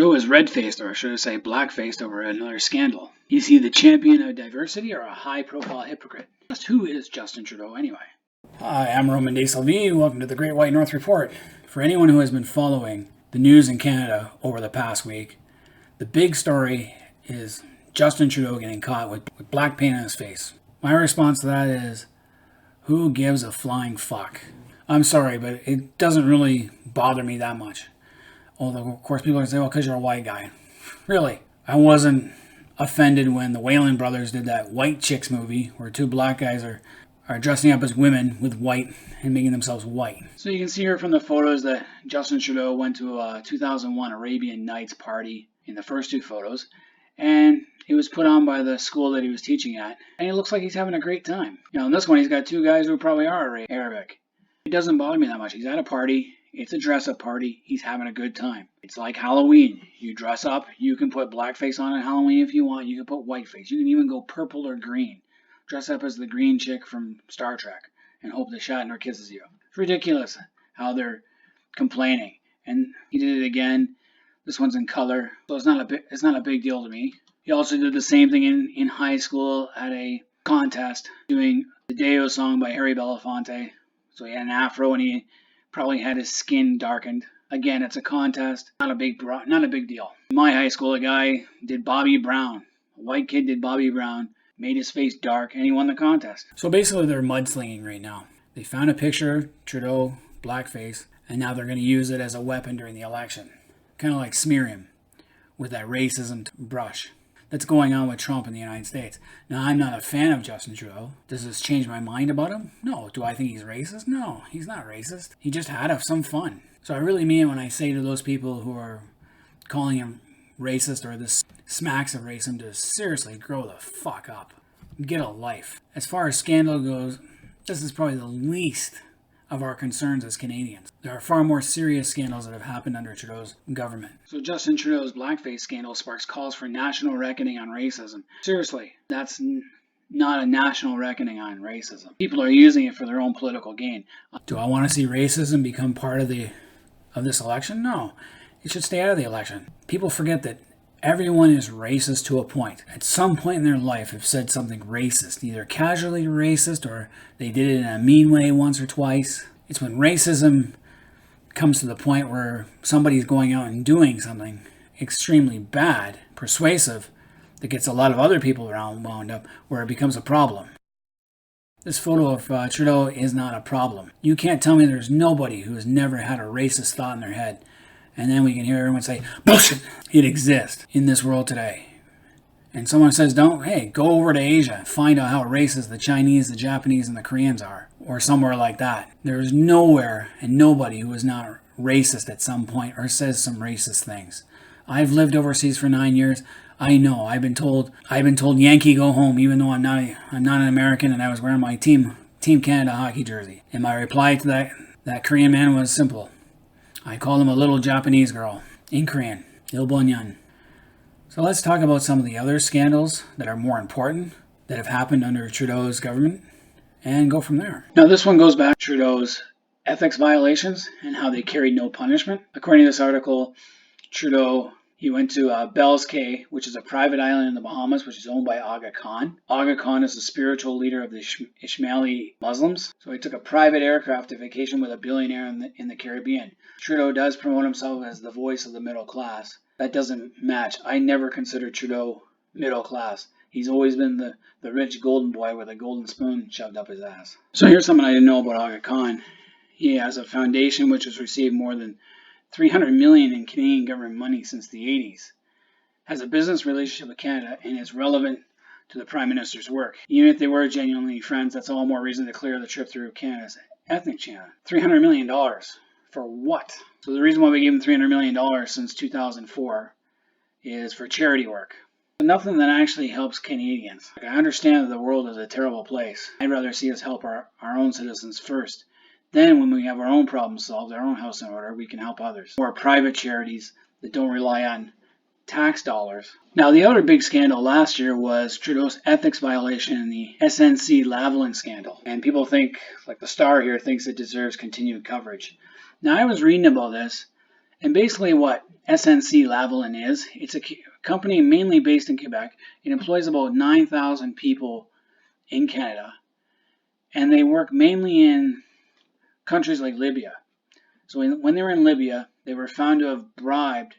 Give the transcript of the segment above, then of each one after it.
Trudeau is red-faced, or should I say black-faced, over another scandal. Is he the champion of diversity or a high-profile hypocrite? Just who is Justin Trudeau anyway? Hi, I'm Roman DeSalvi. Welcome to the Great White North Report. For anyone who has been following the news in Canada over the past week, the big story is Justin Trudeau getting caught with black paint on his face. My response to that is, who gives a flying fuck? I'm sorry, but it doesn't really bother me that much. Although, of course, people are going to say, well, because you're a white guy. Really, I wasn't offended when the Wayland brothers did that White Chicks movie where two black guys are dressing up as women with white and making themselves white. So you can see here from the photos that Justin Trudeau went to a 2001 Arabian Nights party in the first two photos, and it was put on by the school that he was teaching at, and it looks like he's having a great time. In this one, he's got two guys who probably are Arabic. It doesn't bother me that much. He's at a party. It's a dress-up party. He's having a good time. It's like Halloween. You dress up. You can put blackface on at Halloween if you want. You can put whiteface. You can even go purple or green. Dress up as the green chick from Star Trek and hope that Shatner kisses you. It's ridiculous how they're complaining. And he did it again. This one's in color, so it's not a big deal to me. He also did the same thing in high school at a contest doing the Deo song by Harry Belafonte. So he had an afro and he probably had his skin darkened. Again, it's a contest, not a big deal. In my high school, a guy did Bobby Brown. A white kid did Bobby Brown, made his face dark, and he won the contest. So basically, they're mudslinging right now. They found a picture of Trudeau, blackface, and now they're going to use it as a weapon during the election. Kind of like smear him with that racism brush that's going on with Trump in the United States. Now, I'm not a fan of Justin Trudeau. Does this change my mind about him? No. Do I think he's racist? No, he's not racist. He just had some fun. So I really mean when I say to those people who are calling him racist or this smacks of racism to seriously grow the fuck up. Get a life. As far as scandal goes, this is probably the least of our concerns as Canadians. There are far more serious scandals that have happened under Trudeau's government. So Justin Trudeau's blackface scandal sparks calls for national reckoning on racism. Seriously, that's not a national reckoning on racism. People are using it for their own political gain. Do I want to see racism become part of this election? No. It should stay out of the election. People forget that everyone is racist to a point. At some point in their life have said something racist, either casually racist or they did it in a mean way once or twice. It's when racism comes to the point where somebody's going out and doing something extremely bad, persuasive, that gets a lot of other people wound up, where it becomes a problem. This photo of Trudeau is not a problem. You can't tell me there's nobody who has never had a racist thought in their head. And then we can hear everyone say, bullshit! It exists in this world today. And someone says, hey, go over to Asia and find out how racist the Chinese, the Japanese, and the Koreans are. Or somewhere like that. There is nowhere and nobody who is not racist at some point or says some racist things. I've lived overseas for 9 years. I know. I've been told Yankee go home, even though I'm not an American and I was wearing my Team Canada hockey jersey. And my reply to that Korean man was simple. I call him a little Japanese girl in Korean, Il-Bonyan. So let's talk about some of the other scandals that are more important that have happened under Trudeau's government and go from there. Now this one goes back to Trudeau's ethics violations and how they carried no punishment. According to this article, Trudeau, he went to Bell's Cay, which is a private island in the Bahamas, which is owned by Aga Khan. Aga Khan is the spiritual leader of the Ismaili Muslims. So he took a private aircraft to vacation with a billionaire in the Caribbean. Trudeau does promote himself as the voice of the middle class. That doesn't match. I never considered Trudeau middle class. He's always been the rich golden boy with a golden spoon shoved up his ass. So here's something I didn't know about Aga Khan. He has a foundation which has received more than $300 million in Canadian government money since the 80s, has a business relationship with Canada, and is relevant to the Prime Minister's work. Even if they were genuinely friends, that's all more reason to clear the trip through Canada's ethnic channel. $300 million. For what? So the reason why we gave him $300 million since 2004 is for charity work. Nothing that actually helps Canadians. I understand that the world is a terrible place. I'd rather see us help our own citizens first. Then when we have our own problems solved, our own house in order, we can help others. Or private charities that don't rely on tax dollars. Now, the other big scandal last year was Trudeau's ethics violation in the SNC-Lavalin scandal. And people think, like the Star here, thinks it deserves continued coverage. Now, I was reading about this, And basically what SNC-Lavalin is, it's a company mainly based in Quebec. It employs about 9,000 people in Canada, and they work mainly in countries like Libya. So when they were in Libya, they were found to have bribed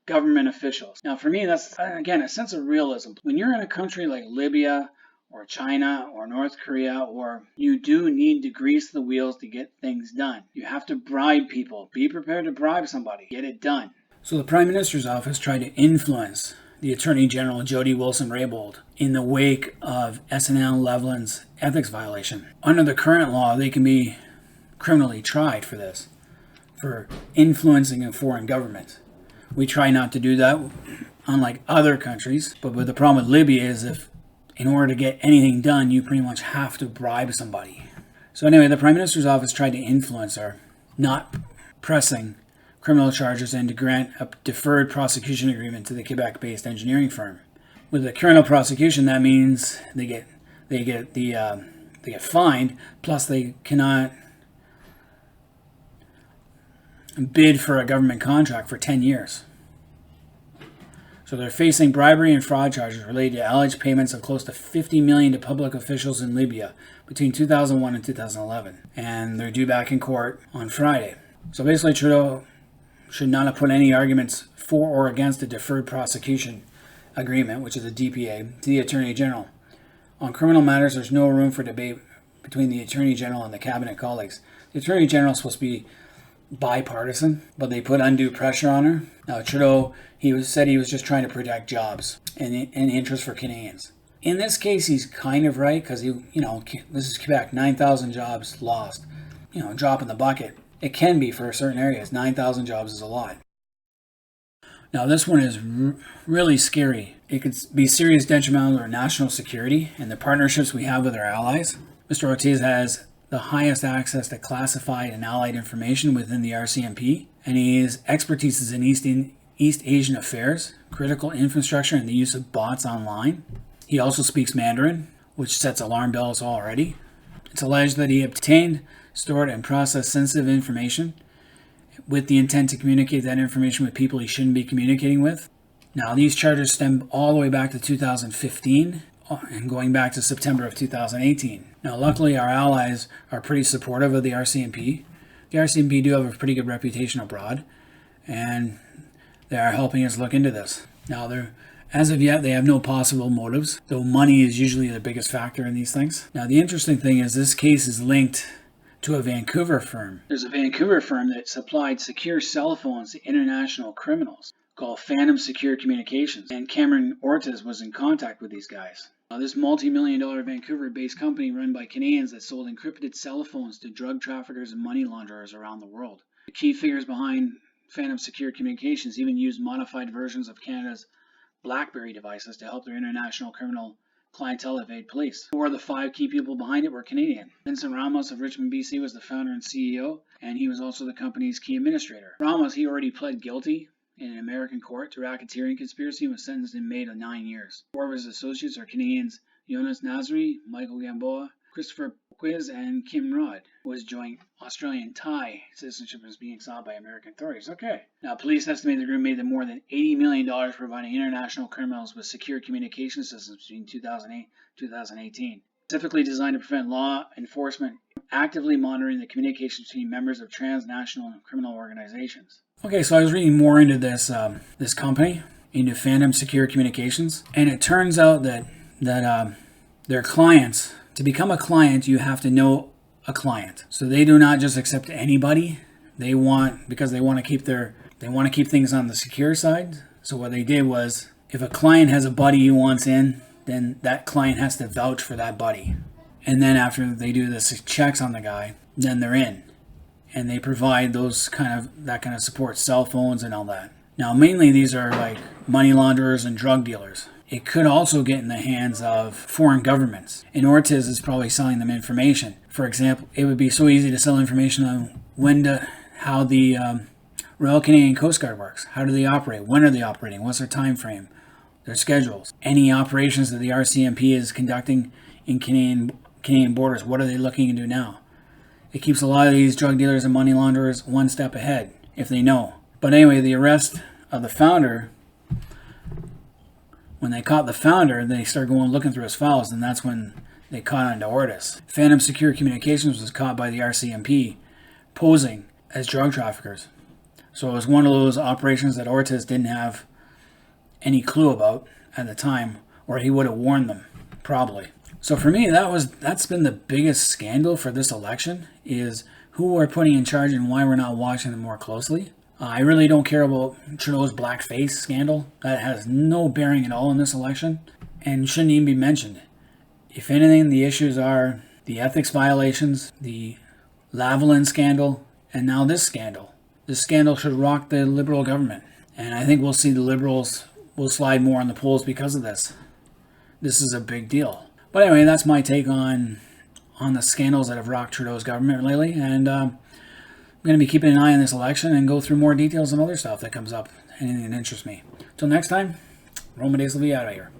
government officials. Now, for me, that's, again, a sense of realism. When you're in a country like Libya or China or North Korea, or you do need to grease the wheels to get things done. You have to bribe people. Be prepared to bribe somebody. Get it done. So the Prime Minister's office tried to influence the Attorney General Jody Wilson-Raybould in the wake of SNC-Lavalin's ethics violation. Under the current law, they can be criminally tried for this, for influencing a foreign government. We try not to do that, unlike other countries. But the problem with Libya is if, in order to get anything done, you pretty much have to bribe somebody. So anyway, the Prime Minister's office tried to influence her, not pressing criminal charges and to grant a deferred prosecution agreement to the Quebec-based engineering firm. With a criminal prosecution, that means they get fined, plus they cannot bid for a government contract for 10 years. So they're facing bribery and fraud charges related to alleged payments of close to $50 million to public officials in Libya between 2001 and 2011. And they're due back in court on Friday. So basically, Trudeau should not have put any arguments for or against a deferred prosecution agreement, which is a DPA, to the Attorney General. On criminal matters, there's no room for debate between the Attorney General and the Cabinet colleagues. The Attorney General is supposed to be bipartisan, but they put undue pressure on her. Now, Trudeau, said he was just trying to protect jobs and interests for Canadians. In this case, he's kind of right, because this is Quebec, 9,000 jobs lost. Drop in the bucket. It can be for certain areas. 9,000 jobs is a lot. Now, this one is really scary. It could be serious detrimental to our national security and the partnerships we have with our allies. Mr. Ortiz has the highest access to classified and allied information within the RCMP, and his expertise is in East Asian affairs, critical infrastructure, and the use of bots online. He also speaks Mandarin, which sets alarm bells already. It's alleged that he obtained, stored, and processed sensitive information with the intent to communicate that information with people he shouldn't be communicating with. Now, these charges stem all the way back to 2015 and going back to September of 2018. Now, luckily, our allies are pretty supportive of the RCMP. The RCMP do have a pretty good reputation abroad, and they are helping us look into this. Now, as of yet, they have no possible motives, though money is usually the biggest factor in these things. Now, the interesting thing is this case is linked to a Vancouver firm. There's a Vancouver firm that supplied secure cell phones to international criminals called Phantom Secure Communications, and Cameron Ortiz was in contact with these guys. Now, this multi-million-dollar Vancouver-based company run by Canadians that sold encrypted cell phones to drug traffickers and money launderers around the world. The key figures behind Phantom Secure Communications even used modified versions of Canada's BlackBerry devices to help their international criminal clientele evade police. 4 of the 5 key people behind it were Canadian. Vincent Ramos of Richmond, BC was the founder and CEO, and he was also the company's key administrator. Ramos, he already pled guilty in an American court to racketeering conspiracy and was sentenced in May to 9 years. 4 of his associates are Canadians Jonas Nasri, Michael Gamboa, Christopher Quiz, and Kim Rod, who was joint Australian Thai citizenship is being sought by American authorities. Okay. Now, police estimate the group made more than $80 million providing international criminals with secure communication systems between 2008 and 2018, specifically designed to prevent law enforcement actively monitoring the communications between members of transnational criminal organizations. Okay, so I was reading more into this company, into Phantom Secure Communications, and it turns out that their clients, to become a client, you have to know a client. So they do not just accept anybody. Because they want to keep things on the secure side. So what they did was, if a client has a buddy he wants in, then that client has to vouch for that buddy. And then after they do the checks on the guy, then they're in. And they provide that kind of support, cell phones and all that. Now, mainly these are like money launderers and drug dealers. It could also get in the hands of foreign governments. And Ortiz is probably selling them information. For example, it would be so easy to sell information on how the Royal Canadian Coast Guard works. How do they operate? When are they operating? What's their time frame? Their schedules. Any operations that the RCMP is conducting in Canadian borders. What are they looking to do now? It keeps a lot of these drug dealers and money launderers one step ahead, if they know. But anyway, the arrest of the founder, when they caught the founder, they started going looking through his files, and that's when they caught on to Ortis. Phantom Secure Communications was caught by the RCMP posing as drug traffickers. So it was one of those operations that Ortiz didn't have any clue about at the time, or he would have warned them, probably. So for me, that's been the biggest scandal for this election, is who we're putting in charge and why we're not watching them more closely. I really don't care about Trudeau's blackface scandal. That has no bearing at all in this election and shouldn't even be mentioned. If anything, the issues are the ethics violations, the Lavalin scandal, and now this scandal. This scandal should rock the Liberal government. And I think we'll see the Liberals will slide more on the polls because of this. This is a big deal. But anyway, that's my take on the scandals that have rocked Trudeau's government lately. And I'm going to be keeping an eye on this election and go through more details and other stuff that comes up. Anything that interests me. Till next time, Roman Days will be out of here.